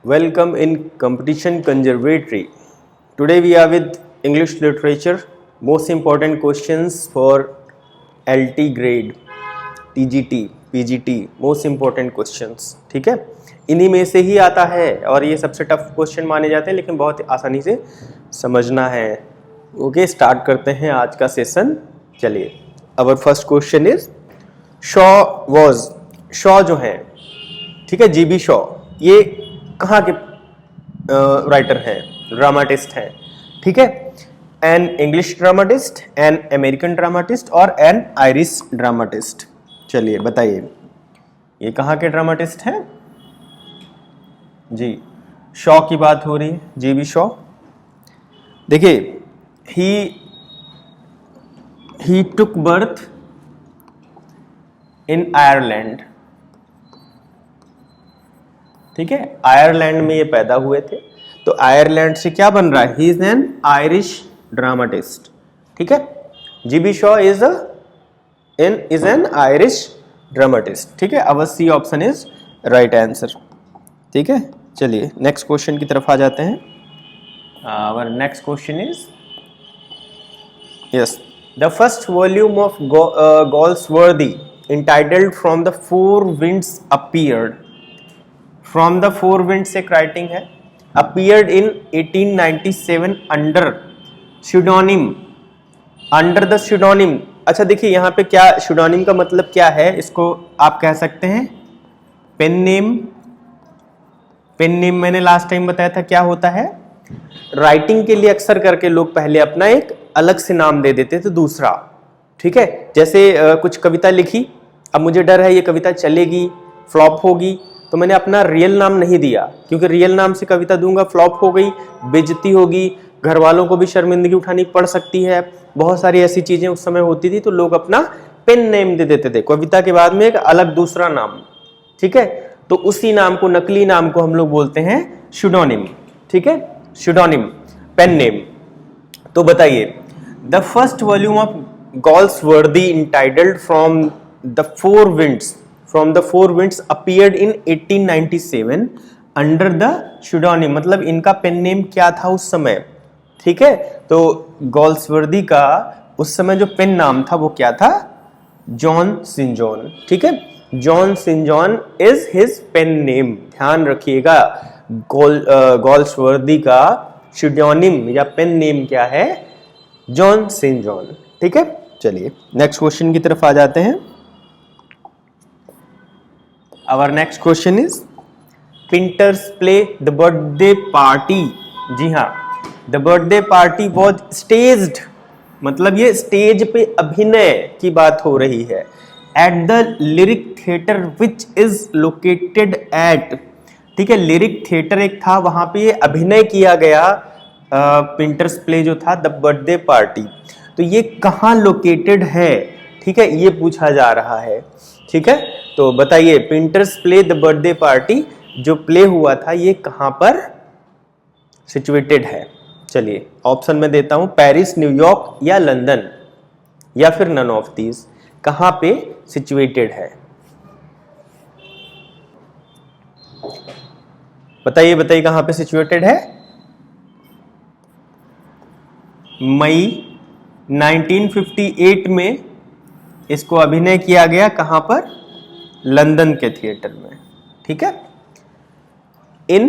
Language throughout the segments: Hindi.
Welcome in Competition Conservatory. Today we are with English Literature. Most important questions for LT grade, TGT, PGT. Most important questions. ठीक है, इन्हीं में से ही आता है और ये सबसे टफ क्वेश्चन माने जाते हैं, लेकिन बहुत आसानी से समझना है. ओके, स्टार्ट करते हैं आज का सेशन. चलिए, our first question is Shaw was. Shaw जो है, ठीक है, जीबी शॉ, ये कहाँ के राइटर हैं? ड्रामाटिस्ट हैं. ठीक है, an English dramatist, an American dramatist और एन आयरिश ड्रामाटिस्ट. चलिए बताइए, ये कहाँ के ड्रामाटिस्ट हैं? जी, शॉ की बात हो रही है, जीबी शॉ. देखिए, ही टुक बर्थ इन आयरलैंड. ठीक है, आयरलैंड में ये पैदा हुए थे. तो आयरलैंड से क्या बन रहा है? He is an Irish dramatist. ठीक है, GB Shaw is an Irish dramatist. ठीक है, our C option is right answer. ठीक है, चलिए नेक्स्ट क्वेश्चन की तरफ आ जाते हैं. Our next question is yes, the first volume of Galsworthy entitled From the Four Winds appeared. From the Four Winds एक राइटिंग है, appeared in 1897 under pseudonym. Under the pseudonym. अच्छा देखिए, यहाँ पे क्या pseudonym का मतलब क्या है? इसको आप कह सकते हैं पेन नेम. पेन नेम मैंने लास्ट टाइम बताया था क्या होता है. राइटिंग के लिए अक्सर करके लोग पहले अपना एक अलग से नाम दे देते थे दूसरा. ठीक है, जैसे कुछ कविता लिखी, अब मुझे डर है ये कविता चलेगी, फ्लॉप होगी, तो मैंने अपना रियल नाम नहीं दिया, क्योंकि रियल नाम से कविता दूंगा, फ्लॉप हो गई, बेइज्जती होगी, घर वालों को भी शर्मिंदगी उठानी पड़ सकती है. बहुत सारी ऐसी चीजें उस समय होती थी, तो लोग अपना पेन नेम दे देते थे कविता के बाद में एक अलग दूसरा नाम. ठीक है, तो उसी नाम को, नकली नाम को हम लोग बोलते हैं स्यूडोनिम. ठीक है, स्यूडोनिम, पेन नेम. तो बताइए, the first volume of Goldsworthy entitled From the Four Winds appeared in 1897 under the pseudonym. मतलब इनका पेन नेम क्या था उस समय? ठीक है, तो गोल्सवर्दी का उस समय जो पेन नाम था वो क्या था? John Sinjohn. ठीक है, John Sinjohn is his pen name. ध्यान रखिएगा, गोल्सवर्दी का pseudonym या पेन नेम क्या है? John Sinjohn. ठीक है, चलिए नेक्स्ट क्वेश्चन की तरफ आ जाते हैं. Our next question is Pinter's play the birthday party. जी हाँ, the birthday party was staged. मतलब ये स्टेज पे अभिनय की बात हो रही है. At the lyric theatre which is located at. ठीक है, लिरिक थिएटर एक था, वहां पे अभिनय किया गया. पिंटर्स प्ले जो था, द बर्थडे पार्टी, तो ये कहाँ लोकेटेड है? ठीक है, ये पूछा जा रहा है. ठीक है, तो बताइए, पिंटर्स प्ले द बर्थडे पार्टी जो प्ले हुआ था, ये कहाँ पर सिचुएटेड है? चलिए ऑप्शन में देता हूं, पेरिस, न्यूयॉर्क या लंदन, या फिर नन ऑफ दीज. कहाँ पे सिचुएटेड है? बताइए बताइए, कहाँ पे सिचुएटेड है? मई 1958 में इसको अभिनय किया गया. कहां पर? लंदन के थिएटर में. ठीक है, इन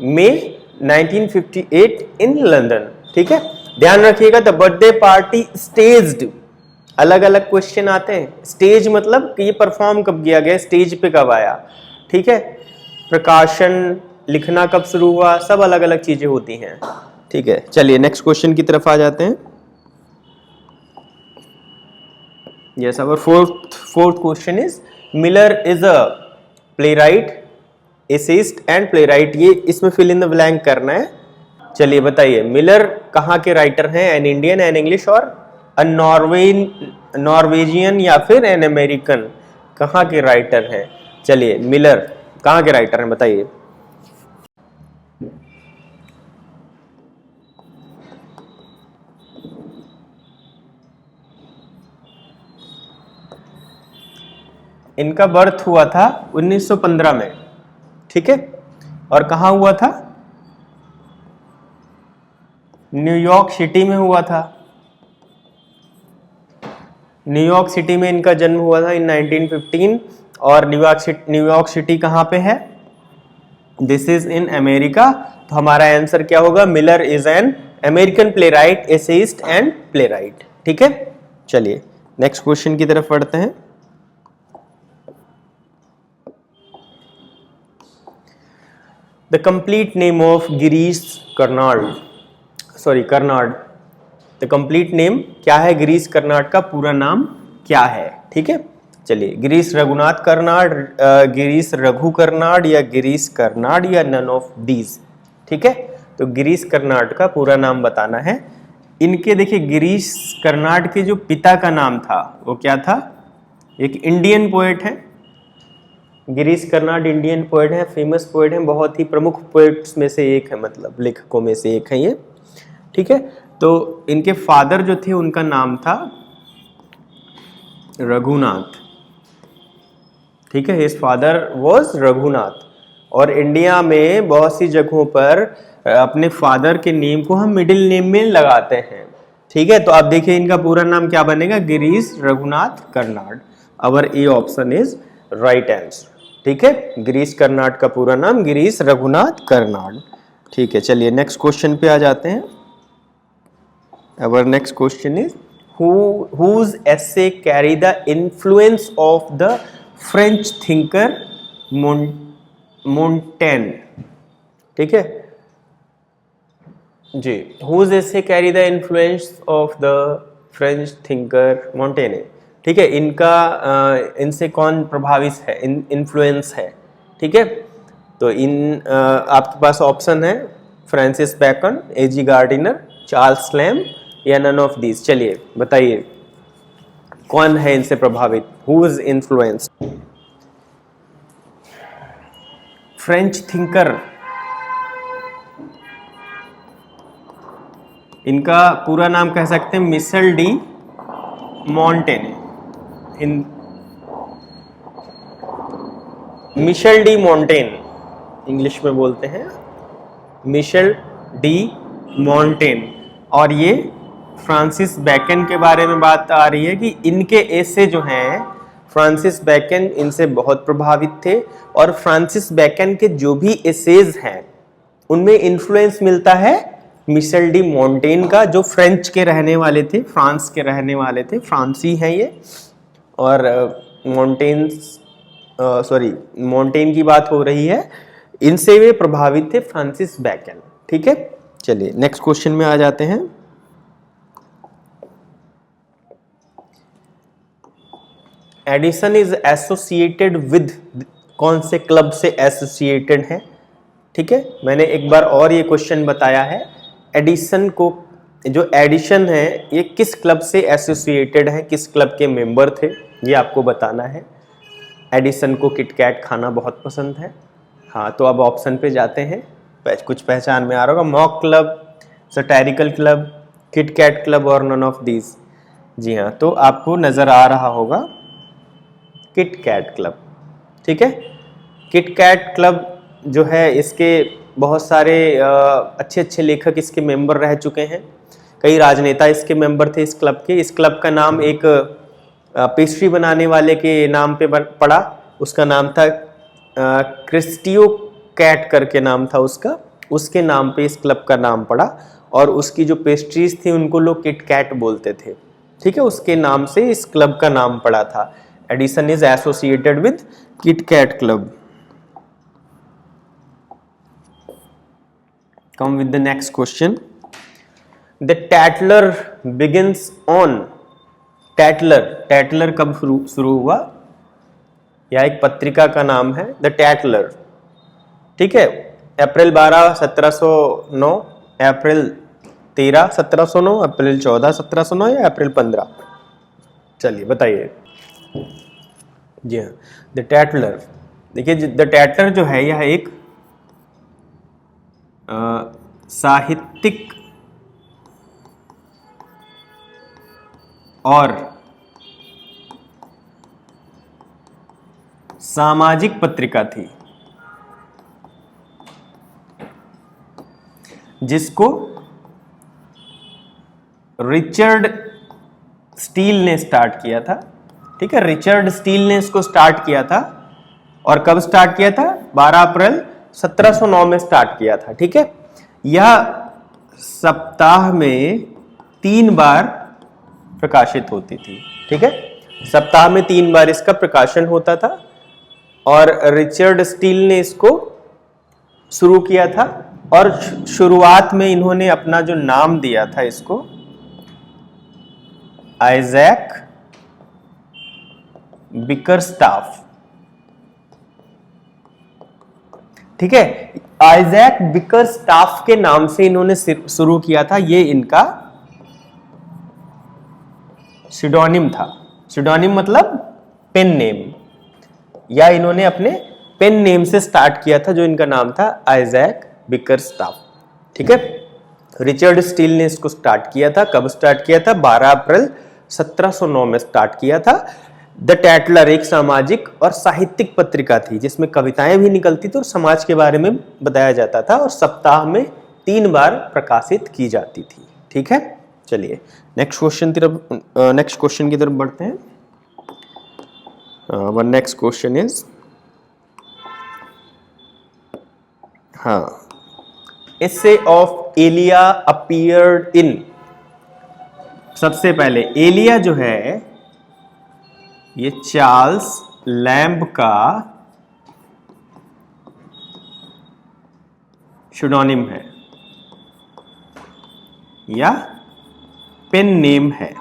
मई 1958 इन लंदन. ठीक है, ध्यान रखिएगा, द बर्थडे पार्टी स्टेज्ड. अलग अलग क्वेश्चन आते हैं. स्टेज मतलब कि ये परफॉर्म कब किया गया, स्टेज पे कब आया. ठीक है, प्रकाशन, लिखना कब शुरू हुआ, सब अलग अलग चीजें होती हैं. ठीक है, चलिए नेक्स्ट क्वेश्चन की तरफ आ जाते हैं. Yes, our fourth question is Miller is a playwright, essayist and playwright. ये इसमें fill in the blank करना है. चलिए बताइए, मिलर कहाँ के राइटर हैं? एन इंडियन, एन इंग्लिश और नॉर्वेजियन या फिर एन अमेरिकन? कहाँ के राइटर हैं? चलिए, मिलर कहाँ के राइटर हैं, बताइए. इनका बर्थ हुआ था 1915 में. ठीक है, और कहाँ हुआ था? न्यूयॉर्क सिटी में हुआ था। न्यूयॉर्क सिटी में इनका जन्म हुआ था इन 1915। और न्यूयॉर्क सिटी कहाँ पे है? This is in America. तो हमारा आंसर क्या होगा? Miller is an American play right, essayist and play right. ठीक है, चलिए नेक्स्ट क्वेश्चन की तरफ बढ़ते हैं। The complete name of Girish Karnad, the complete name क्या है? गिरीश कर्नाड का पूरा नाम क्या है? ठीक है, चलिए गिरीश रघुनाथ कर्नाड, गिरीश रघु कर्नाड, या गिरीश कर्नाड, या नन ऑफ दीज। ठीक है, तो गिरीश कर्नाड का पूरा नाम बताना है। इनके देखिए गिरीश कर्नाड के जो पिता का नाम था वो क्या था? एक इंडियन पोएट है। गिरीश कर्नाड इंडियन पोएट है, फेमस पोएट है, बहुत ही प्रमुख पोएट्स में से एक है, मतलब लेखकों में से एक है ये। ठीक है, तो इनके फादर जो थे उनका नाम था रघुनाथ। ठीक है, हिज फादर वाज रघुनाथ। और इंडिया में बहुत सी जगहों पर अपने फादर के नेम को हम मिडिल नेम में लगाते हैं। ठीक है, तो आप देखिए इनका पूरा नाम क्या बनेगा? Girish Raghunath Karnad. Our A option is right answer. ठीक है, गिरीश कर्नाड का पूरा नाम गिरीश रघुनाथ कर्नाड। ठीक है, चलिए नेक्स्ट क्वेश्चन पे आ जाते हैं। Our next question is whose essay carry the influence of the French thinker Montaigne। ठीक है जी, whose essay carry the influence of the French thinker Montaigne। ठीक है, इनका इनसे कौन प्रभावित है, इन्फ्लुएंस है? ठीक है, तो आपके पास ऑप्शन है Francis Bacon, AG Gardiner, Charles Lamb, या नन ऑफ दीज। चलिए बताइए कौन है इनसे प्रभावित? Who is influenced? French thinker, इनका पूरा नाम कह सकते हैं Michel de Montaigne. Michel de Montaigne English में बोलते हैं, मिशेल डी मॉन्टेन। और ये फ्रांसिस बैकन के बारे में बात आ रही है कि इनके ऐसे जो हैं, फ्रांसिस बैकन इनसे बहुत प्रभावित थे। और फ्रांसिस बैकन के जो भी एसेज हैं उनमें इन्फ्लुएंस मिलता है मिशेल डी मॉन्टेन का, जो फ्रेंच के रहने वाले थे, फ्रांस के रहने वाले थे, फ्रांसी हैं ये। और मॉन्टेन की बात हो रही है, इनसे वे प्रभावित थे, फ्रांसिस बैकन। ठीक है, चलिए नेक्स्ट क्वेश्चन में आ जाते हैं। एडिसन इज एसोसिएटेड विद, कौन से क्लब से एसोसिएटेड है? ठीक है, मैंने एक बार और ये क्वेश्चन बताया है। एडिसन को, जो एडिशन है ये किस क्लब से एसोसिएटेड है, किस क्लब के मेंबर थे, ये आपको बताना है। एडिसन को किटकैट खाना बहुत पसंद है। हाँ, तो अब ऑप्शन पे जाते हैं, कुछ पहचान में आ रहा होगा। Mock club, satirical club, KitKat club और नन ऑफ दीज। जी हाँ, तो आपको नजर आ रहा होगा किटकैट क्लब। ठीक है, किटकैट क्लब जो है, इसके बहुत सारे अच्छे अच्छे लेखक इसके मेंबर रह चुके हैं। कई राजनेता इसके मेंबर थे इस क्लब के। इस क्लब का नाम एक पेस्ट्री बनाने वाले के नाम पे पड़ा, उसका नाम था क्रिस्टियो कैट करके नाम था उसका, उसके नाम पे इस क्लब का नाम पड़ा। और उसकी जो पेस्ट्रीज थी उनको लोग किटकैट बोलते थे। ठीक है, उसके नाम से इस क्लब का नाम पड़ा था। Edison is associated with KitKat club. Come with the next question. The Tatler begins on, टैटलर कब शुरू हुआ? यह एक पत्रिका का नाम है, द टैटलर। ठीक है, अप्रैल 12 1709, अप्रैल 13 1709, अप्रैल 14 1709, या अप्रैल 15? चलिए बताइए। जी हाँ, द टैटलर। देखिए द टैटलर जो है यह एक साहित्यिक और सामाजिक पत्रिका थी। जिसको रिचर्ड स्टील ने स्टार्ट किया था। ठीक है, रिचर्ड स्टील ने इसको स्टार्ट किया था। और कब स्टार्ट किया था? 12 अप्रैल 1709 में स्टार्ट किया था। ठीक है, यह सप्ताह में 3 बार प्रकाशित होती थी। ठीक है, सप्ताह में 3 बार इसका प्रकाशन होता था और रिचर्ड स्टील ने इसको शुरू किया था। और शुरुआत में इन्होंने अपना जो नाम दिया था इसको आइजैक बिकरस्टाफ। ठीक है, आइजैक बिकरस्टाफ के नाम से इन्होंने शुरू किया था। ये इनका सिडोनिम था। सिडोनिम मतलब पेन नेम, या इन्होंने अपने पेन नेम से स्टार्ट किया था, जो इनका नाम था आइजैक बिकरस्टाफ। ठीक है, रिचर्ड स्टील ने इसको स्टार्ट किया था। कब स्टार्ट किया था? 12 अप्रैल 1709 में स्टार्ट किया था। द टैटलर एक सामाजिक और साहित्यिक पत्रिका थी जिसमें कविताएं भी निकलती थी और समाज के बारे में बताया जाता था, और सप्ताह में 3 बार प्रकाशित की जाती थी। ठीक है, चलिए नेक्स्ट क्वेश्चन की तरफ बढ़ते हैं। One next question is, essay of Elia appeared in. सबसे पहले एलिया जो है ये चार्ल्स लैम्ब का सिडोनिम है या पेन नेम है।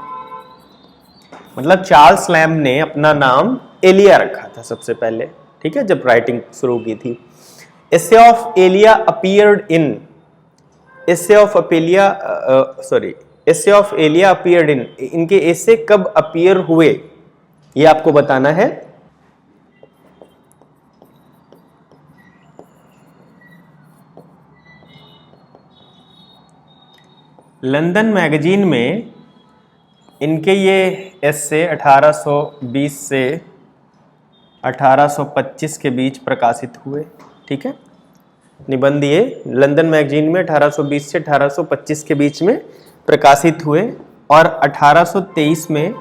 मतलब चार्ल्स लैम्ब ने अपना नाम एलिया रखा था सबसे पहले। ठीक है, जब राइटिंग शुरू की थी। Essays of Elia appeared in, essays of Elia appeared in, इनके एसे कब अपीयर हुए ये आपको बताना है। लंदन मैगजीन में इनके ये एसे 1820 से 1825 के बीच प्रकाशित हुए। ठीक है, निबंध ये लंदन मैगजीन में 1820 से 1825 के बीच में प्रकाशित हुए, और 1823 में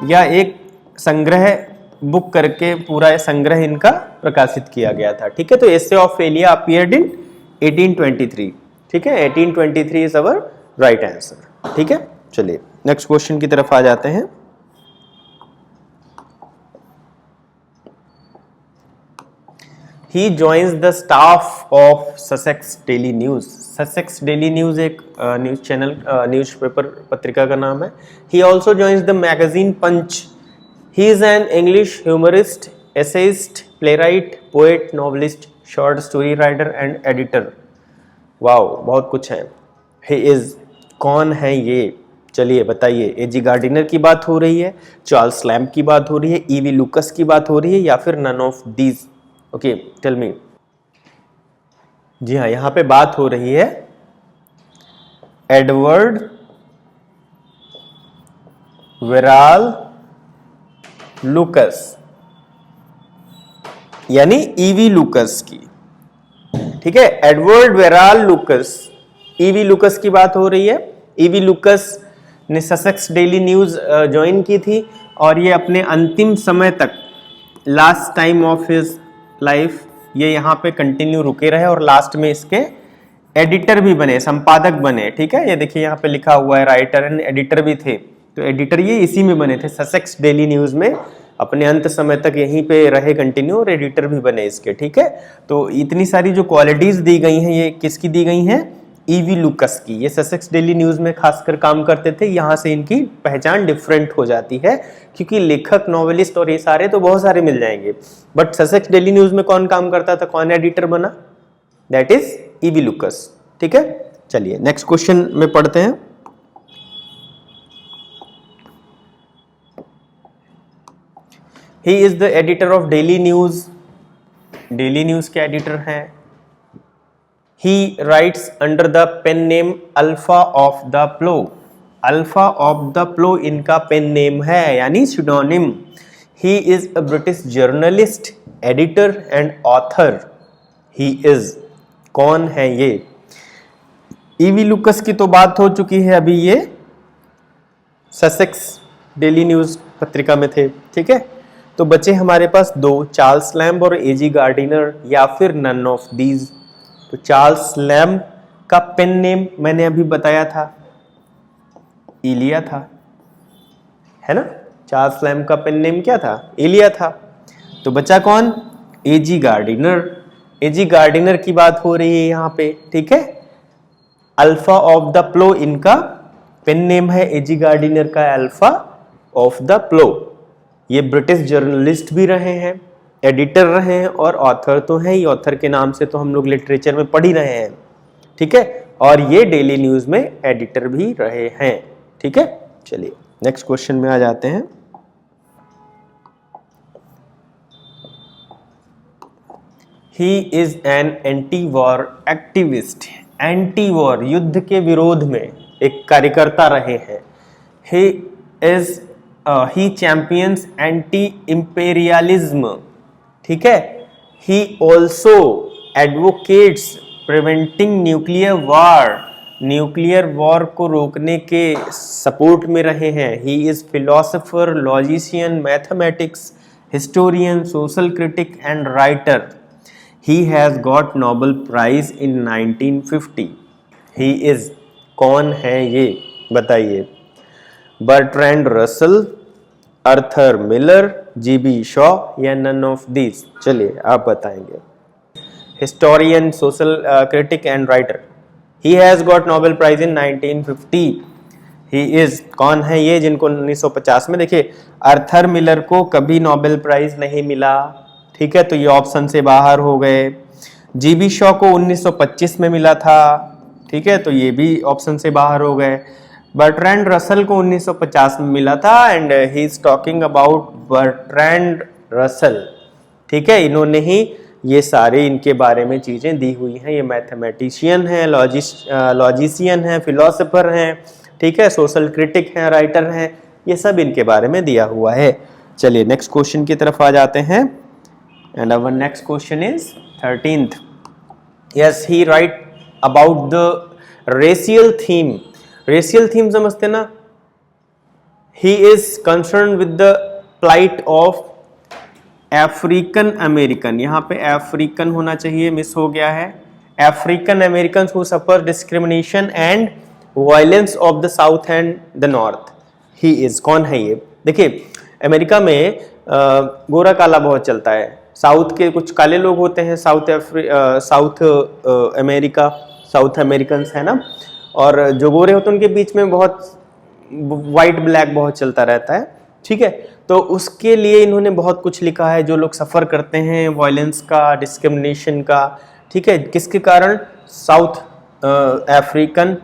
या एक संग्रह बुक करके पूरा संग्रह इनका प्रकाशित किया गया था। ठीक है, तो एसे ऑफ एलिया अपीयर्ड इन 1823। ठीक है, 1823 इज अवर राइट आंसर। ठीक है, चलिए नेक्स्ट क्वेश्चन की तरफ आ जाते हैं। He joins the staff of Sussex Daily News. Sussex Daily News एक न्यूज चैनल, न्यूज़पेपर पत्रिका का नाम है। He also joins the magazine Punch. He is an English humorist, essayist, playwright, poet, novelist, short story writer and editor. Wow, बहुत कुछ है। He is, कौन है ये? चलिए बताइए। एजी गार्डिनर की बात हो रही है, चार्ल्स लैम्ब की बात हो रही है, ईवी लुकस की बात हो रही है, या फिर none of these? Okay, tell me. जी हाँ, यहां पे बात हो रही है एडवर्ड वेराल लुकस, यानी ईवी लुकस की। ठीक है, Edward Verrall Lucas, EV Lucas की बात हो रही है। ईवी लुकस ने ससेक्स डेली न्यूज ज्वाइन की थी, और ये अपने अंतिम समय तक, last time of his life, ये यहाँ पे कंटिन्यू रुके रहे और लास्ट में इसके एडिटर भी बने, संपादक बने। ठीक है, ये देखिए यहाँ पे लिखा हुआ है, राइटर एंड एडिटर भी थे। तो एडिटर ये इसी में बने थे, ससेक्स डेली न्यूज में अपने अंत समय तक यहीं पे रहे कंटिन्यू, और एडिटर भी बने इसके। ठीक है, तो इतनी सारी जो क्वालिटीज दी गई हैं, ये किसकी दी गई हैं? ईवी लुकस की। ये ससेक्स डेली न्यूज में खासकर काम करते थे। यहाँ से इनकी पहचान डिफरेंट हो जाती है, क्योंकि लेखक, नॉवेलिस्ट और ये सारे तो बहुत सारे मिल जाएंगे, बट ससेक्स डेली न्यूज में कौन काम करता था, कौन एडिटर बना? That is E V Lucas. ठीक है, चलिए नेक्स्ट क्वेश्चन में पढ़ते हैं। He is the editor of daily news. Daily news के एडिटर हैं। He writes under the pen name Alpha of the Plow. Alpha of the Plow इनका पेन नेम है, यानी pseudonym. He is a British journalist, editor and author. He is, कौन है ये? ईवी लुकस की तो बात हो चुकी है, अभी ये ससेक्स डेली न्यूज पत्रिका में थे, ठीक है। तो बचे हमारे पास दो, चार्ल्स लैम्ब और एजी गार्डिनर, या फिर नन ऑफ दीज। तो चार्ल्स लैम्ब का पेन नेम मैंने अभी बताया था, इलिया था, है ना। चार्ल्स लैम्ब का पेन नेम क्या था, इलिया था। तो बचा कौन, एजी गार्डिनर। एजी गार्डिनर की बात हो रही है यहाँ पे, ठीक है। अल्फा ऑफ द प्लो इनका पेन नेम है, एजी गार्डिनर का अल्फा ऑफ द प्लो। ये ब्रिटिश जर्नलिस्ट भी रहे हैं, एडिटर रहे हैं और ऑथर तो है ही। ऑथर के नाम से तो हम लोग लिटरेचर में पढ़ ही रहे हैं, ठीक है। और ये डेली न्यूज में एडिटर भी रहे हैं, ठीक है। चलिए नेक्स्ट क्वेश्चन में आ जाते हैं। He is an anti war activist. Anti war, युद्ध के विरोध में एक कार्यकर्ता रहे हैं। ही चैंपियंस एंटी इंपेरियलिज्म, ठीक है। He also advocates preventing nuclear war. Nuclear war को रोकने के सपोर्ट में रहे हैं। He is philosopher, logician, mathematics, historian, social critic and writer. He has got Nobel Prize in 1950. He is, कौन है ये बताइए। बर्ट्रैंड रसल, अर्थर मिलर, जीबी शॉ, या नन ऑफ दीज। चलिए आप बताएंगे। Historian, social critic and writer. He has got Nobel Prize in 1950. He is, कौन है ये जिनको 1950 में, देखिए अर्थर मिलर को कभी नोबेल प्राइज नहीं मिला, ठीक है, तो ये ऑप्शन से बाहर हो गए। जीबी शॉ को 1925 में मिला था, ठीक है, तो ये भी ऑप्शन से बाहर हो गए। बर्ट्रैंड रसल को 1950 में मिला था, and he is talking about Bertrand Russell, ठीक है। इन्होंने ही ये सारे इनके बारे में चीजें दी हुई हैं। ये मैथमेटिशियन है, लॉजिशियन है, फिलोसोफर हैं, ठीक है, सोशल क्रिटिक हैं, राइटर हैं, ये सब इनके बारे में दिया हुआ है। चलिए नेक्स्ट क्वेश्चन की तरफ आ जाते हैं। And our next question is 13th. Yes, he write about the racial theme. Racial theme समझते ना? He is concerned with the plight of African American. यहाँ पे African होना चाहिए, मिस हो गया है। African Americans who suffer discrimination and violence of the South and the North. He is, कौन है ये? देखिए अमेरिका में गोरा काला बहुत चलता है। साउथ के कुछ काले लोग होते हैं, साउथ अमेरिका, साउथ अमेरिकन्स है ना, और जो गोरे होते हैं उनके बीच में बहुत वाइट ब्लैक बहुत चलता रहता है, ठीक है। तो उसके लिए इन्होंने बहुत कुछ लिखा है, जो लोग सफ़र करते हैं वायलेंस का, डिस्क्रिमिनेशन का, ठीक है, किसके कारण, साउथ अफ्रीकन,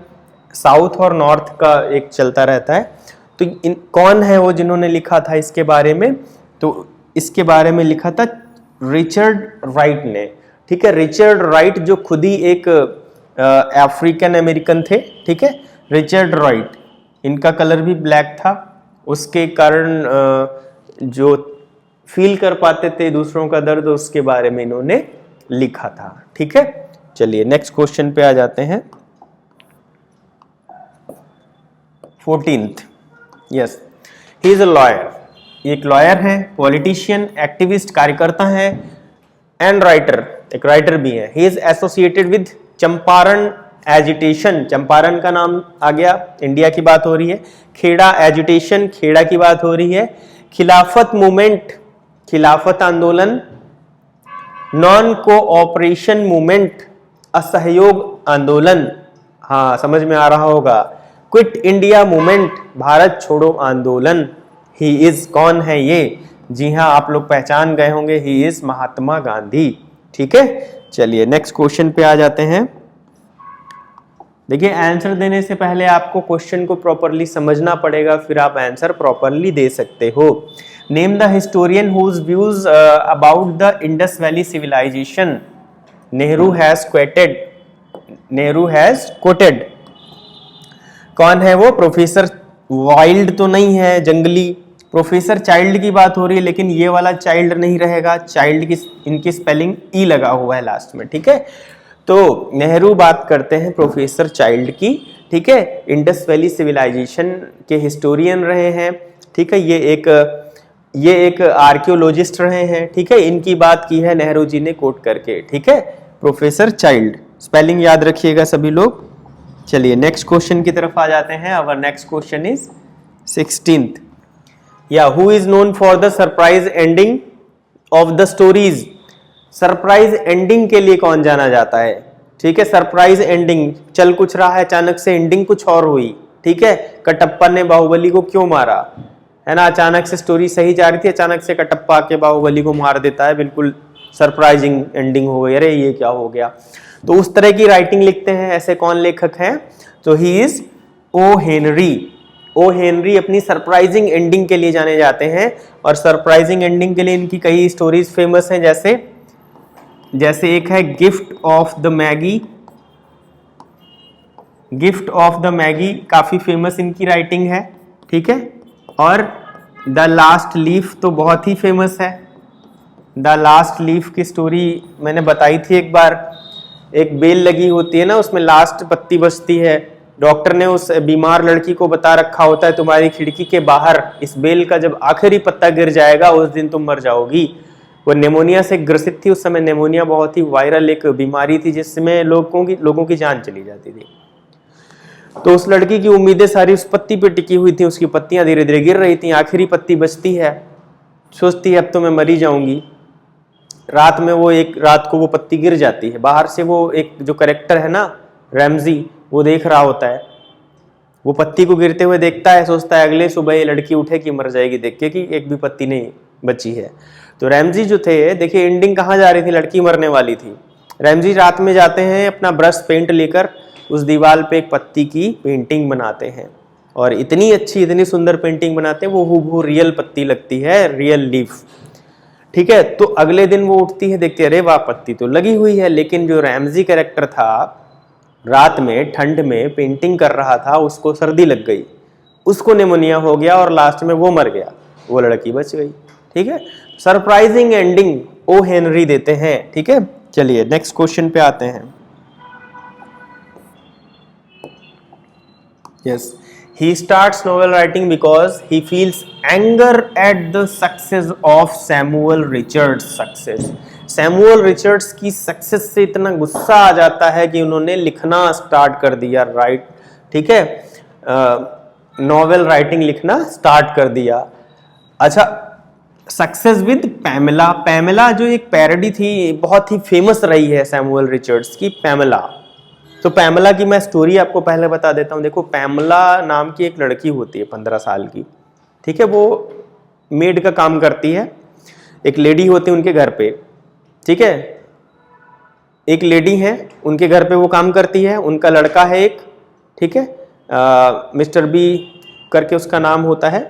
साउथ और नॉर्थ का एक चलता रहता है। तो कौन है वो जिन्होंने लिखा था इसके बारे में, तो इसके बारे में लिखा था रिचर्ड राइट ने, ठीक है। रिचर्ड राइट जो खुद ही एक अफ्रीकन अमेरिकन थे, ठीक है, रिचर्ड राइट। इनका कलर भी ब्लैक था, उसके कारण जो फील कर पाते थे दूसरों का दर्द, उसके बारे में इन्होंने लिखा था, ठीक है। चलिए नेक्स्ट क्वेश्चन पे आ जाते हैं। 14th, yes, he is a lawyer. एक लॉयर है, पॉलिटिशियन, एक्टिविस्ट, कार्यकर्ता है, एंड राइटर, एक राइटर भी है। He is associated with Champaran agitation. Champaran का नाम आ गया, इंडिया की बात हो रही है। खेड़ा एजिटेशन, खेड़ा की बात हो रही है। खिलाफत मूवमेंट, खिलाफत आंदोलन। नॉन कोऑपरेशन मूवमेंट, असहयोग आंदोलन, हाँ समझ में आ रहा होगा। क्विट इंडिया मूवमेंट, भारत छोड़ो आंदोलन। ही इज, कौन है ये, जी हाँ आप लोग पहचान गए होंगे, ही इज महात्मा गांधी, ठीक है। चलिए नेक्स्ट क्वेश्चन पे आ जाते हैं। देखिए आंसर देने से पहले आपको क्वेश्चन को प्रॉपरली समझना पड़ेगा, फिर आप आंसर प्रॉपरली दे सकते हो। Name the historian whose views about the Indus valley civilisation. Nehru has quoted, Nehru has quoted. कौन है वो, प्रोफेसर वाइल्ड तो नहीं है, जंगली। प्रोफेसर चाइल्ड की बात हो रही है, लेकिन ये वाला चाइल्ड नहीं रहेगा, चाइल्ड की इनकी स्पेलिंग ई लगा हुआ है लास्ट में, ठीक है। तो नेहरू बात करते हैं प्रोफेसर चाइल्ड की, ठीक है, इंडस वैली सिविलाइजेशन के हिस्टोरियन रहे हैं, ठीक है, ये एक आर्कियोलॉजिस्ट रहे हैं, ठीक है, इनकी बात की है नेहरू जी ने कोट करके, ठीक है, प्रोफेसर चाइल्ड। स्पेलिंग याद रखिएगा सभी लोग। चलिए नेक्स्ट क्वेश्चन की तरफ आ जाते हैं। Our next question is 16th। या who is known for the surprise ending of the stories. Surprise ending के लिए कौन जाना जाता है, ठीक है, सरप्राइज एंडिंग, चल कुछ रहा है अचानक से एंडिंग कुछ और हुई, ठीक है, कटप्पा ने बाहुबली को क्यों मारा, है ना, अचानक से स्टोरी सही जा रही थी, अचानक से कटप्पा के बाहुबली को मार देता है, बिल्कुल सरप्राइजिंग एंडिंग हो गई, अरे ये क्या हो गया। तो उस तरह की राइटिंग लिखते हैं। ऐसे कौन लेखक हैं, तो he is O Henry. O Henry अपनी सरप्राइजिंग एंडिंग के लिए जाने जाते हैं, और सरप्राइजिंग एंडिंग के लिए इनकी कई स्टोरीज फेमस हैं, जैसे एक है gift of the Maggi. Gift of the Maggi काफी फेमस इनकी राइटिंग है, ठीक है, और द लास्ट लीफ तो बहुत ही फेमस है। द लास्ट लीफ की स्टोरी मैंने बताई थी एक बार। एक बेल लगी होती है ना, उसमें लास्ट पत्ती बचती है, डॉक्टर ने उस बीमार लड़की को बता रखा होता है तुम्हारी खिड़की के बाहर इस बेल का जब आखिरी पत्ता गिर जाएगा उस दिन तुम मर जाओगी। वो निमोनिया से ग्रसित थी, उस समय निमोनिया बहुत ही वायरल एक बीमारी थी जिसमें लोगों की जान चली जाती थी। तो उस लड़की की उम्मीदें सारी उस पत्ती पे टिकी हुई थी, उसकी पत्तियां धीरे धीरे गिर रही थी, आखिरी पत्ती बचती है, सोचती है अब तो मैं मरी जाऊंगी। रात में रात को वो पत्ती गिर जाती है, बाहर से वो एक जो कैरेक्टर है ना रैमजी, वो देख रहा होता है, वो पत्ती को गिरते हुए देखता है, सोचता है अगले सुबह ये लड़की उठेगी मर जाएगी देख के कि एक भी पत्ती नहीं बची है। तो रैमजी जो थे, देखिए एंडिंग कहाँ जा रही थी, लड़की मरने वाली थी। रैमजी रात में जाते हैं अपना ब्रश पेंट लेकर, उस दीवार पे एक पत्ती की पेंटिंग बनाते हैं, और इतनी अच्छी इतनी सुंदर पेंटिंग बनाते हैं, वो हूबहू रियल पत्ती लगती है, रियल लीफ, ठीक है। तो अगले दिन वो उठती है, देखती है अरे वाह पत्ती तो लगी हुई है, लेकिन जो रैमजी कैरेक्टर था रात में ठंड में पेंटिंग कर रहा था, उसको सर्दी लग गई, उसको निमोनिया हो गया और लास्ट में वो मर गया, वो लड़की बच गई, ठीक है। सरप्राइजिंग एंडिंग ओ हेनरी देते हैं, ठीक है। चलिए नेक्स्ट क्वेश्चन पे आते हैं। Yes, he starts novel writing because he feels anger at the success of Samuel Richards' success. Samuel Richards की सक्सेस से इतना गुस्सा आ जाता है कि उन्होंने लिखना स्टार्ट कर दिया, राइट, ठीक है, नॉवेल राइटिंग लिखना स्टार्ट कर दिया। अच्छा, सक्सेस विद पैमेला। पैमेला जो एक पैरोडी थी, बहुत ही फेमस रही है सैमुअल रिचर्ड्स की, पैमेला। तो पैमेला की मैं स्टोरी आपको पहले बता देता हूँ। देखो, पैमेला नाम की एक लड़की होती है 15 साल की, ठीक है, वो मेड का काम करती है, एक लेडी होती है उनके घर पे, ठीक है, एक लेडी है उनके घर पे वो काम करती है, उनका लड़का है एक, ठीक है, मिस्टर बी करके उसका नाम होता है।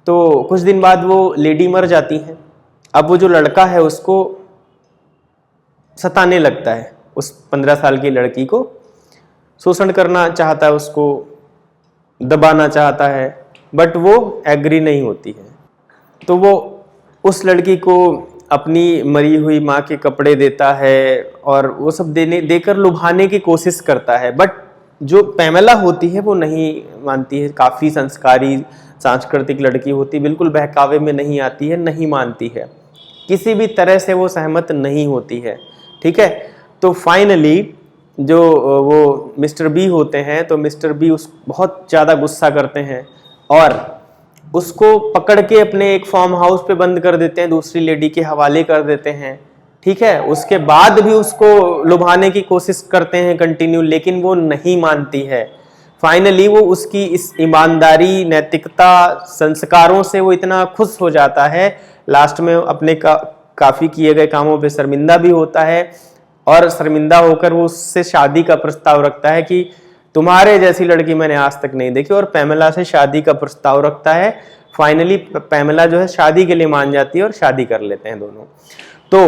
तो कुछ दिन बाद वो लेडी मर जाती है। अब वो जो लड़का है उसको सताने लगता है, उस 15 साल की लड़की को शोषण करना चाहता है, उसको दबाना चाहता है, बट वो एग्री नहीं होती है। तो वो उस लड़की को अपनी मरी हुई माँ के कपड़े देता है और वो सब देकर लुभाने की कोशिश करता है, बट जो पैमेला होती है वो नहीं मानती है। काफ़ी संस्कारी सांस्कृतिक लड़की होती, बिल्कुल बहकावे में नहीं आती है, नहीं मानती है, किसी भी तरह से वो सहमत नहीं होती है, ठीक है। तो फाइनली जो वो मिस्टर बी होते हैं, तो मिस्टर बी बहुत ज़्यादा गुस्सा करते हैं और उसको पकड़ के अपने एक फार्म हाउस पे बंद कर देते हैं, दूसरी लेडी के हवाले कर देते हैं, ठीक है। उसके बाद भी उसको लुभाने की कोशिश करते हैं कंटिन्यू, लेकिन वो नहीं मानती है। फाइनली वो उसकी इस ईमानदारी, नैतिकता, संस्कारों से वो इतना खुश हो जाता है, लास्ट में अपने काफ़ी किए गए कामों पे शर्मिंदा भी होता है, और शर्मिंदा होकर वो उससे शादी का प्रस्ताव रखता है कि तुम्हारे जैसी लड़की मैंने आज तक नहीं देखी, और पैमेला से शादी का प्रस्ताव रखता है। फाइनली पैमेला जो है शादी के लिए मान जाती है और शादी कर लेते हैं दोनों। तो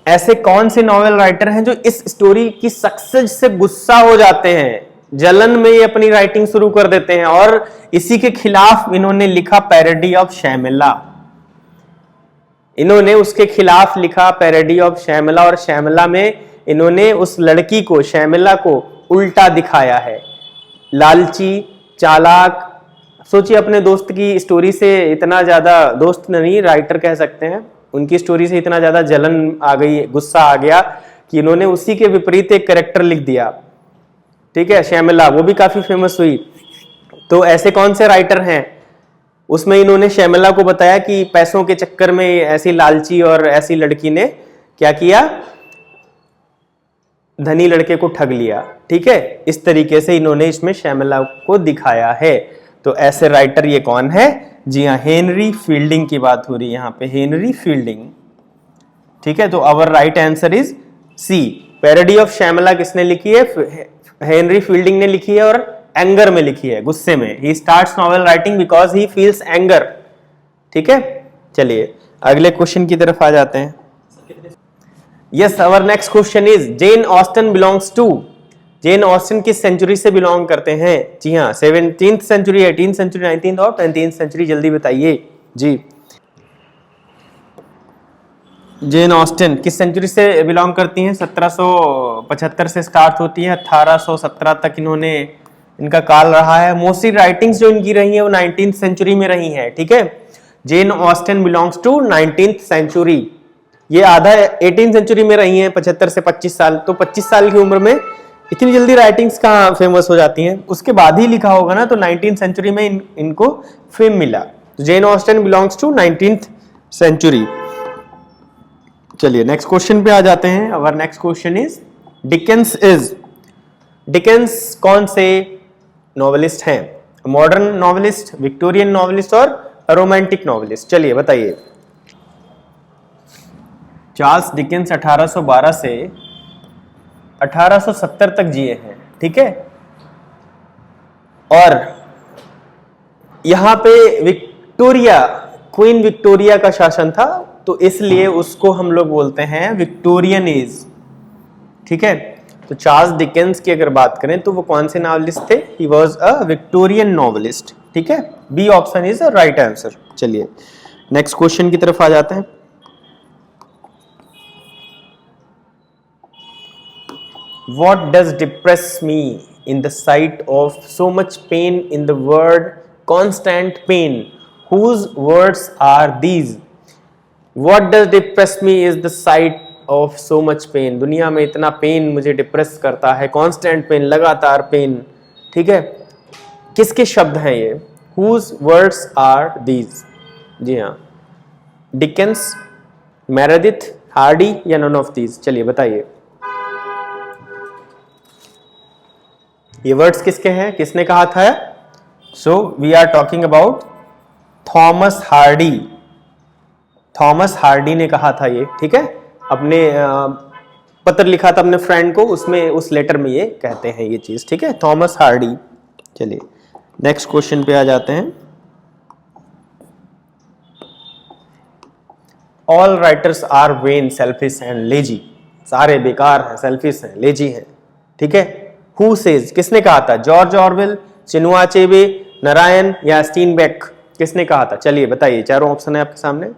ऐसे कौन से नॉवेल राइटर हैं जो इस स्टोरी की सक्सेस से गुस्सा हो जाते हैं, जलन में ये अपनी राइटिंग शुरू कर देते हैं, और इसी के खिलाफ इन्होंने लिखा पैरोडी ऑफ शैमिला। इन्होंने उसके खिलाफ लिखा पैरोडी ऑफ शैमिला, और शैमिला में इन्होंने उस लड़की को, शर्मिला को उल्टा दिखाया है। लालची, चालाक। सोचिए अपने दोस्त की स्टोरी से इतना ज्यादा, दोस्त नहीं राइटर कह सकते हैं, उनकी स्टोरी से इतना ज्यादा जलन आ गई, गुस्सा आ गया कि इन्होंने उसी के विपरीत एक कैरेक्टर लिख दिया। ठीक है, शर्मिला वो भी काफी फेमस हुई। तो ऐसे कौन से राइटर हैं? उसमें इन्होंने शर्मिला को बताया कि पैसों के चक्कर में ऐसी लालची और ऐसी लड़की ने क्या किया, धनी लड़के को ठग लिया। ठीक है, इस तरीके से इन्होंने इसमें शर्मिला को दिखाया है। तो ऐसे राइटर ये कौन है? जी हाँ, हेनरी फील्डिंग की बात हो रही है यहाँ पे, हेनरी फील्डिंग। ठीक है, तो our right answer is C. Parody of Shamela किसने लिखी है? हेनरी फील्डिंग ने लिखी है, और एंगर में लिखी है, गुस्से में। He starts novel writing because he feels anger. ठीक है, चलिए अगले क्वेश्चन की तरफ आ जाते हैं। Yes, our next question is Jane Austen belongs to. Jane Austen किस सेंचुरी से बिलोंग करते हैं? जी हाँ, 17th century, 18th century, 19th और 20th सेंचुरी। जल्दी बताइए जी। जेन ऑस्टन किस सेंचुरी से बिलोंग करती हैं? 1775 से स्टार्ट होती है, 1817 तक इन्होंने, इनका काल रहा है। मोस्टली राइटिंग्स जो इनकी रही है वो 19th सेंचुरी में रही है। ठीक है, Jane Austen belongs to 19th century. ये आधा 18th सेंचुरी में रही हैं, 75 से 25 साल। तो 25 साल की उम्र में इतनी जल्दी राइटिंग्स कहाँ फेमस हो जाती हैं? उसके बाद ही लिखा होगा ना, तो 19th सेंचुरी में इनको फेम मिला। तो Jane Austen belongs to 19th century. चलिए नेक्स्ट क्वेश्चन पे आ जाते हैं। Our next question is Dickens is. Dickens कौन से नॉवेलिस्ट हैं? मॉडर्न नॉवेलिस्ट, विक्टोरियन नॉवेलिस्ट और रोमांटिक नॉवेलिस्ट? चलिए बताइए। चार्ल्स डिकेंस 1812 से 1870 तक जिए हैं। ठीक है, और यहां पे विक्टोरिया, क्वीन विक्टोरिया का शासन था, तो इसलिए उसको हम लोग बोलते हैं विक्टोरियन एज। ठीक है, तो चार्ल्स डिकेंस की अगर बात करें तो वो कौन से नॉवेलिस्ट थे? He was a Victorian novelist. ठीक है, B option is a right answer. चलिए नेक्स्ट क्वेश्चन की तरफ आ जाते हैं। What does depress me in the sight of so much pain in the word constant pain? Whose words are these? What does depress me is the sight of so much pain. दुनिया में इतना पेन मुझे डिप्रेस करता है, constant pain, लगातार पेन। ठीक है, किसके शब्द हैं ये? Whose words are these? जी हाँ, डिकेंस, मेरेडिथ, हार्डी या नन ऑफ दीज? चलिए बताइए। ये वर्ड्स किसके हैं? किसने कहा था? So we are talking about Thomas Hardy. Thomas Hardy ने कहा था ये। ठीक है, अपने पत्र लिखा था अपने फ्रेंड को, उसमें उस लेटर में ये कहते हैं ये चीज। ठीक है, थॉमस हार्डी। चलिए नेक्स्ट क्वेश्चन पे आ जाते हैं। All writers are vain, selfish and lazy. सारे बेकार हैं, सेल्फिश हैं, लेजी हैं। ठीक है, हु सेज, किसने कहा था? George Orwell, Chinua Achebe, Narayan या स्टीनबेक? किसने कहा था? चलिए बताइए, चारों ऑप्शन है आपके सामने। –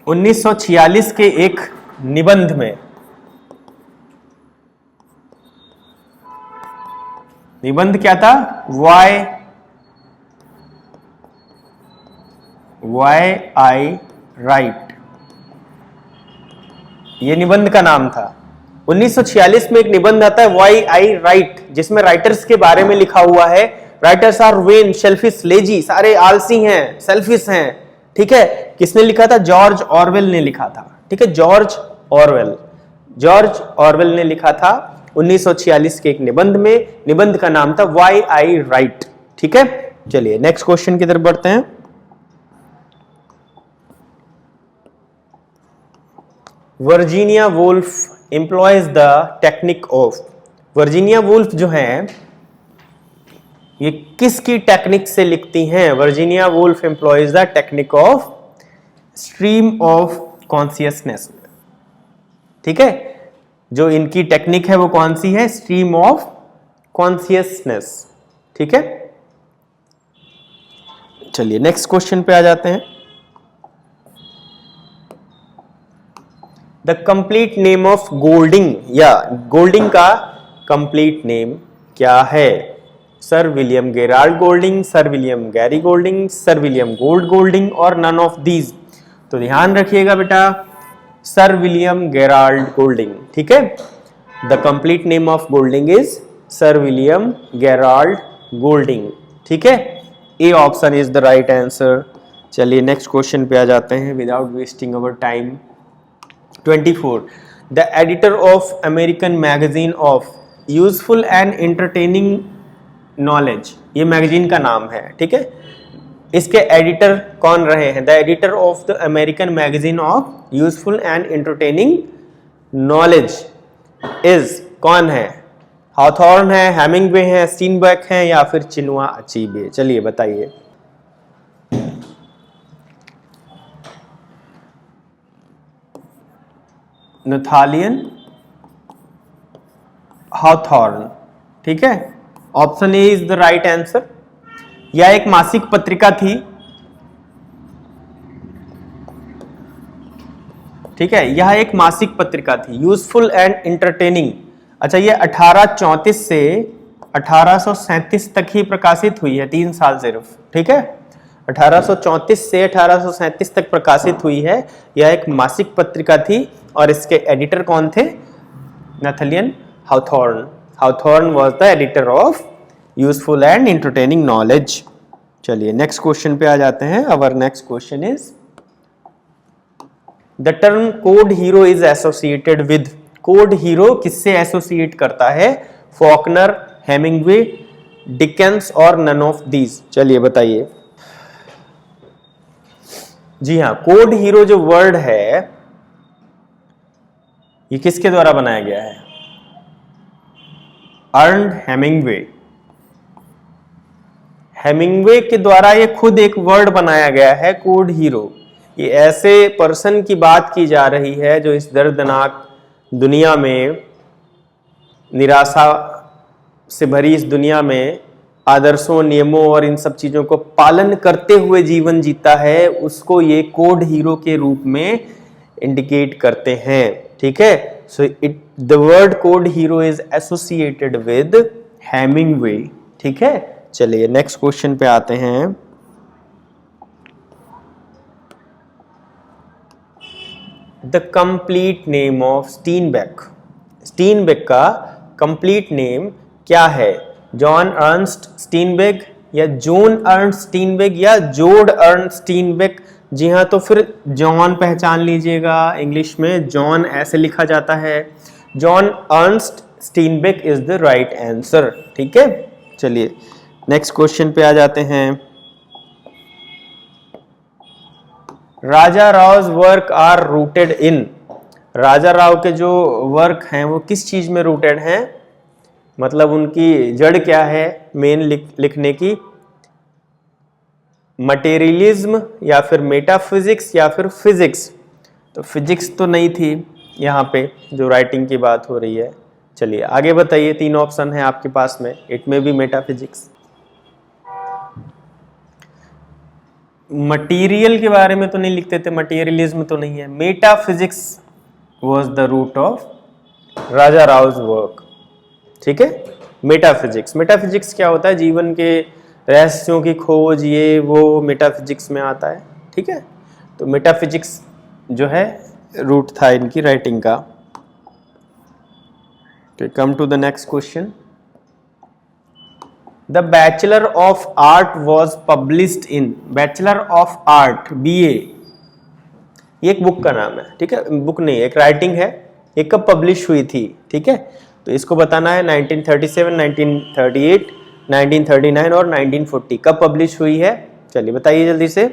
1946 के एक निबंध में, निबंध क्या था? वाई आई राइट, ये निबंध का नाम था। 1946 में एक निबंध आता है वाई आई राइट, जिसमें राइटर्स के बारे में लिखा हुआ है writers are vain, selfish, lazy, सारे आलसी हैं, सेल्फिश हैं। ठीक है, किसने लिखा था? जॉर्ज ऑरवेल ने लिखा था। ठीक है, जॉर्ज ऑरवेल, जॉर्ज ऑरवेल ने लिखा था 1946 के एक निबंध में। निबंध का नाम था वाई आई राइट। ठीक है, चलिए नेक्स्ट क्वेश्चन की तरफ बढ़ते हैं। Virginia Woolf employees the technique of. Virginia Woolf जो है ये किसकी टेक्निक से लिखती हैं? Virginia Woolf employees the technique of stream of consciousness. ठीक है, जो इनकी टेक्निक है वो कौन सी है? Stream of consciousness. ठीक है, चलिए नेक्स्ट क्वेश्चन पे आ जाते हैं। The complete name of Golding, या गोल्डिंग का कंप्लीट नेम क्या है? Sir William Gerald Golding, sir William Gary Golding, sir William Golding और नन ऑफ दीज। तो ध्यान रखिएगा बेटा, सर विलियम गेराल्ड गोल्डिंग। ठीक है, the complete name of Golding is sir William Gerald Golding. ठीक है, ए option is the right answer. चलिए नेक्स्ट क्वेश्चन पे आ जाते हैं without wasting our time. 24, the editor of American magazine of useful and entertaining knowledge, ये मैगजीन का नाम है। ठीक है, इसके एडिटर कौन रहे हैं? The editor of the American magazine of useful and entertaining knowledge is, कौन है? हॉथॉर्न है, हेमिंगवे है, स्टीनबेक है या फिर चिनुआ अचीबे? चलिए बताइए। नथालियन हॉथॉर्न। ठीक है, option A is the right answer. यह एक मासिक पत्रिका थी। ठीक है, यह एक मासिक पत्रिका थी, यूजफुल एंड एंटरटेनिंग। अच्छा, ये 1834 से 1837 तक ही प्रकाशित हुई है, 3 साल सिर्फ। ठीक है, 1834 से 1837 तक प्रकाशित हुई है। यह एक मासिक पत्रिका थी और इसके एडिटर कौन थे? Nathaniel Hawthorne. Hawthorne was the editor of useful and entertaining knowledge. चलिए नेक्स्ट क्वेश्चन पे आ जाते हैं। Our next question is, the term code hero is associated with, code hero किससे एसोसिएट करता है? फॉकनर, हेमिंगवे, डिकेंस और नन ऑफ दीज? चलिए बताइए। जी हाँ, कोड हीरो जो वर्ड है ये किसके द्वारा बनाया गया है? Earned Hemingway. हेमिंगवे के द्वारा ये खुद एक वर्ड बनाया गया है, कोड हीरो। ये ऐसे पर्सन की बात की जा रही है जो इस दर्दनाक दुनिया में, निराशा से भरी इस दुनिया में आदर्शों, नियमों और इन सब चीजों को पालन करते हुए जीवन जीता है, उसको ये कोड हीरो के रूप में इंडिकेट करते हैं। ठीक है, so it the word code hero is associated with Hemingway. ठीक है, चलिए नेक्स्ट क्वेश्चन पे आते हैं। द कंप्लीट नेम ऑफ स्टीनबेक, स्टीनबेक का कंप्लीट नेम क्या है? जॉन अर्नस्ट स्टीनबेक या जोन अर्नस्ट स्टीनबेक या जोर्ड अर्नस्ट स्टीनबेक? जी हाँ, तो फिर जॉन पहचान लीजिएगा, इंग्लिश में जॉन ऐसे लिखा जाता है। John Ernst Steinbeck is the right answer. ठीक है, चलिए नेक्स्ट क्वेश्चन पे आ जाते हैं। Raja Rao work are rooted in, Raja Rao के जो वर्क हैं वो किस चीज में रूटेड हैं? मतलब उनकी जड़ क्या है मेन लिखने की? मटेरियलिज्म या फिर मेटाफिजिक्स या फिर फिजिक्स? तो फिजिक्स तो नहीं थी यहाँ पे जो राइटिंग की बात हो रही है। चलिए आगे बताइए, 3 ऑप्शन है आपके पास में, इट में बी मेटाफिजिक्स। मटीरियल के बारे में तो नहीं लिखते थे, मटेरियलिज्म तो नहीं है। Metaphysics was the root of Raja Rao work. ठीक है, मेटाफिजिक्स, मेटाफिजिक्स क्या होता है? जीवन के रहस्यों की खोज, ये वो मेटाफिजिक्स में आता है। ठीक है, तो मेटाफिजिक्स जो है रूट था इनकी राइटिंग का। Come to the next question. The bachelor of art was published in, bachelor of art BA, ये एक बुक का नाम है। ठीक है, बुक नहीं, एक राइटिंग है, ये कब पब्लिश हुई थी? ठीक है, तो इसको बताना है 1937, 1938, 1939 और 1940 कब पब्लिश हुई है? चलिए बताइए जल्दी से।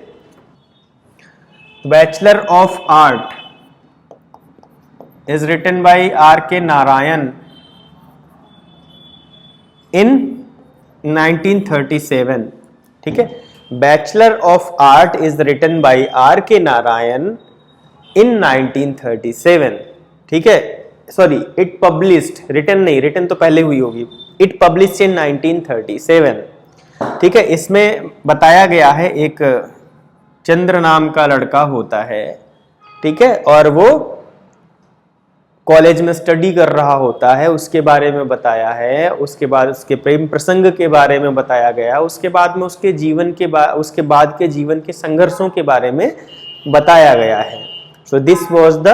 Bachelor of art is written by R.K. Narayan in 1937। ठीक है, bachelor of art is written by R.K. Narayan in 1937। ठीक है, सॉरी, इट पब्लिश्ड, रिटन नहीं, रिटन तो पहले हुई होगी। It published in 1937। ठीक है, इसमें बताया गया है एक चंद्र नाम का लड़का होता है। ठीक है, और वो कॉलेज में स्टडी कर रहा होता है उसके बारे में बताया है, उसके बाद उसके प्रेम प्रसंग के बारे में बताया गया, उसके बाद में उसके जीवन के उसके बाद के जीवन के संघर्षों के बारे में बताया गया है। So this was the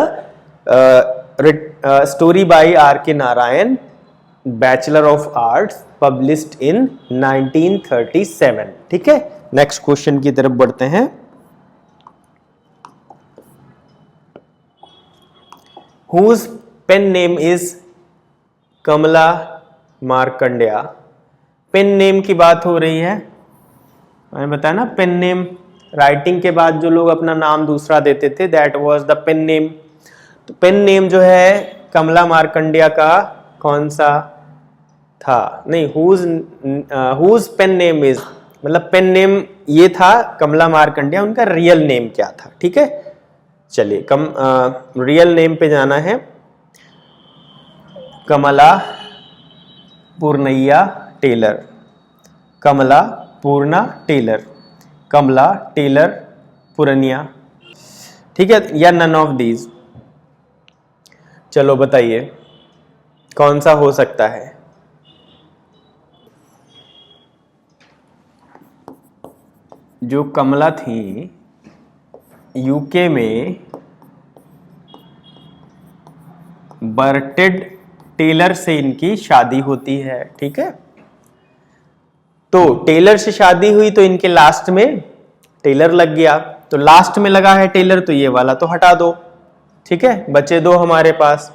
story by R.K. Narayan, bachelor of arts, published in 1937। ठीक है, नेक्स्ट क्वेश्चन की तरफ बढ़ते हैं। Whose pen name is Kamala Markandaya? Pen name की बात हो रही है, मैंने बताया ना, पेन नेम राइटिंग के बाद जो लोग अपना नाम दूसरा देते थे, that was the pen name. तो पेन नेम जो है कमला मार्कंडेय का कौन सा था? नहीं, whose पेन नेम इज, मतलब पेन नेम ये था कमला मार्कंडेय, उनका रियल नेम क्या था? ठीक है, चलिए रियल नेम पे जाना है। कमला पूर्णैया टेलर, कमला पूर्णा टेलर, कमला टेलर पुरनिया, ठीक है, या नन ऑफ दीज? चलो बताइए कौन सा हो सकता है? जो कमला थी यूके में बर्टेड टेलर से इनकी शादी होती है। ठीक है, तो टेलर से शादी हुई तो इनके लास्ट में टेलर लग गया, तो लास्ट में लगा है टेलर, तो ये वाला तो हटा दो। ठीक है, बचे दो हमारे पास।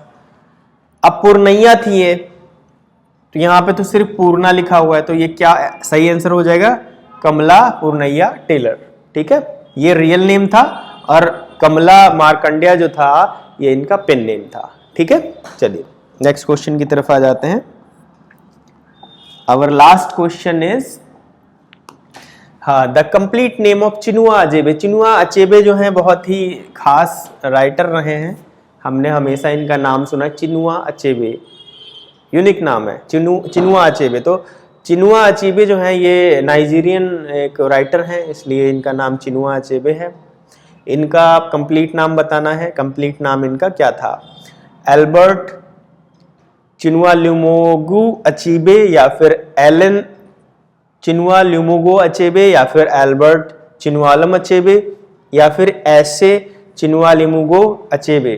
अब पूर्णैया थी ये, तो यहां पे तो सिर्फ पूर्णा लिखा हुआ है, तो ये क्या सही आंसर हो जाएगा? कमला पूर्णैया टेलर। ठीक है, ये रियल नेम था और कमला मार्कंडेय जो था ये इनका पेन नेम था। ठीक है, चलिए नेक्स्ट क्वेश्चन की तरफ आ जाते हैं। आवर लास्ट क्वेश्चन इज, हाँ, the complete name of Chinua Achebe. Chinua Achebe जो है बहुत ही खास राइटर रहे हैं, हमने हमेशा इनका नाम सुना, चिनुआ अचेबे, यूनिक नाम है चिनुआ अचेबे। तो चिनुआ अचेबे जो है ये नाइजीरियन एक राइटर हैं, इसलिए इनका नाम चिनुआ अचेबे है। इनका कंप्लीट नाम बताना है, कंप्लीट नाम इनका क्या था? एल्बर्ट चिनुआ ल्यूमोगू अचेबे, या फिर एलन चिनुआ ल्यूमोगो अचेबे, या फिर एल्बर्ट चिनुआलम अचेबे, या फिर ऐसे चिनुआ ल्यूमोगो अचेबे?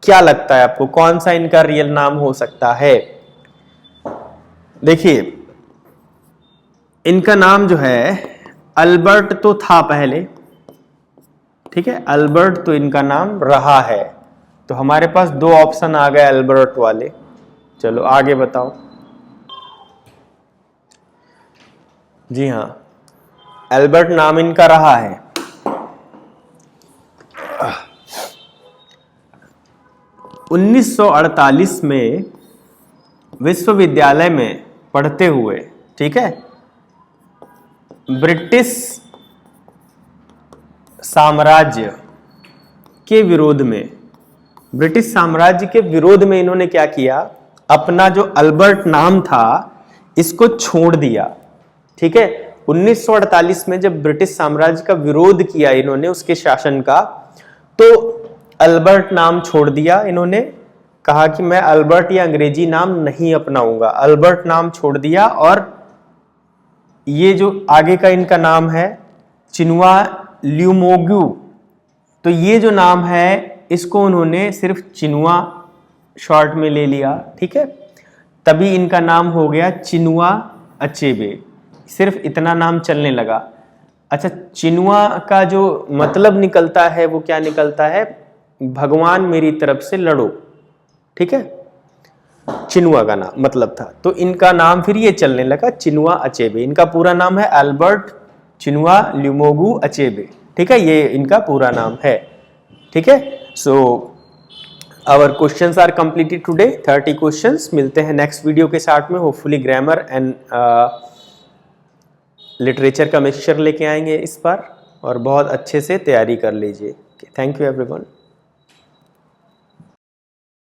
क्या लगता है आपको कौन सा इनका रियल नाम हो सकता है? देखिए, इनका नाम जो है अल्बर्ट तो था पहले, ठीक है, अल्बर्ट तो इनका नाम रहा है, तो हमारे पास दो ऑप्शन आ गए अल्बर्ट वाले। चलो आगे बताओ। जी हाँ, अल्बर्ट नाम इनका रहा है। आ, 1948 में विश्वविद्यालय में पढ़ते हुए, ठीक है, ब्रिटिश साम्राज्य के विरोध में, ब्रिटिश साम्राज्य के विरोध में इन्होंने क्या किया? अपना जो अल्बर्ट नाम था इसको छोड़ दिया। ठीक है, 1948 में जब ब्रिटिश साम्राज्य का विरोध किया इन्होंने, उसके शासन का, तो अल्बर्ट नाम छोड़ दिया। इन्होंने कहा कि मैं अल्बर्ट या अंग्रेजी नाम नहीं अपनाऊंगा, अल्बर्ट नाम छोड़ दिया, और ये जो आगे का इनका नाम है चिनुआ ल्यूमोगू, तो ये जो नाम है इसको उन्होंने सिर्फ चिनुआ शॉर्ट में ले लिया। ठीक है, तभी इनका नाम हो गया चिनुआ अचेबे, सिर्फ इतना नाम चलने लगा। अच्छा, चिनुआ का जो मतलब निकलता है वो क्या निकलता है? भगवान मेरी तरफ से लड़ो। ठीक है, चिनुआ का नाम मतलब था, तो इनका नाम फिर ये चलने लगा चिनुआ अचेबे। इनका पूरा नाम है अल्बर्ट चिनुआ ल्यूमोगू अचेबे। ठीक है, ये इनका पूरा नाम है। ठीक है, so our questions are completed today, 30 questions. मिलते हैं नेक्स्ट वीडियो के साथ में, होपफुली ग्रामर एंड लिटरेचर का मिक्सचर लेके आएंगे इस बार, और बहुत अच्छे से तैयारी कर लीजिए। Thank you everyone.